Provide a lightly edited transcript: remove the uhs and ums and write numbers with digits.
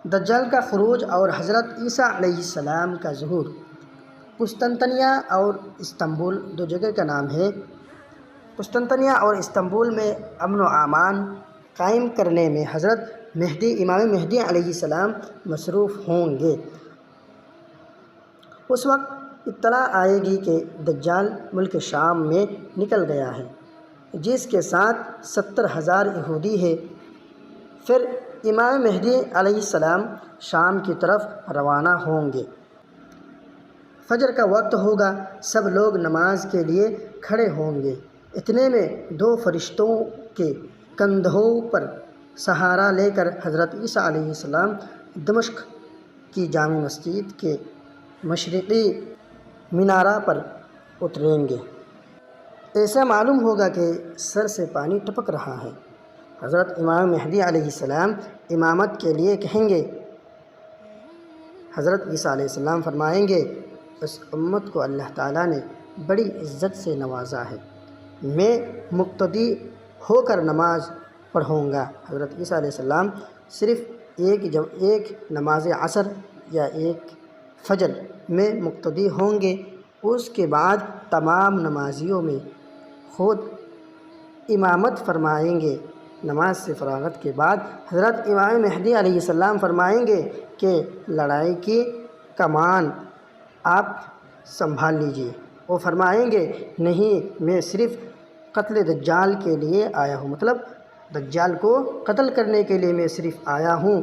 دجال کا خروج اور حضرت عیسیٰ علیہ السلام کا ظہور۔ قسطنطنیہ اور استنبول دو جگہ کا نام ہے۔ قسطنطنیہ اور استنبول میں امن و امان قائم کرنے میں حضرت مہدی امام مہدی علیہ السلام مصروف ہوں گے۔ اس وقت اطلاع آئے گی کہ دجال ملک شام میں نکل گیا ہے، جس کے ساتھ 70,000 یہودی ہے۔ پھر امام مہدی علیہ السلام شام کی طرف روانہ ہوں گے۔ فجر کا وقت ہوگا، سب لوگ نماز کے لیے کھڑے ہوں گے۔ اتنے میں دو فرشتوں کے کندھوں پر سہارا لے کر حضرت عیسیٰ علیہ السلام دمشق کی جامع مسجد کے مشرقی مینارہ پر اتریں گے۔ ایسا معلوم ہوگا کہ سر سے پانی ٹپک رہا ہے۔ حضرت امام مہدی علیہ السلام امامت کے لیے کہیں گے۔ حضرت عیسیٰ علیہ السلام فرمائیں گے، اس امت کو اللہ تعالیٰ نے بڑی عزت سے نوازا ہے، میں مقتدی ہو کر نماز پڑھوں گا۔ حضرت عیسیٰ علیہ السلام صرف ایک نماز عصر یا ایک فجر میں مقتدی ہوں گے، اس کے بعد تمام نمازیوں میں خود امامت فرمائیں گے۔ نماز سے فراغت کے بعد حضرت امام مہدی علیہ السلام فرمائیں گے کہ لڑائی کی کمان آپ سنبھال لیجیے۔ وہ فرمائیں گے، نہیں، میں صرف قتل دجال کے لیے آیا ہوں، مطلب دجال کو قتل کرنے کے لیے میں صرف آیا ہوں۔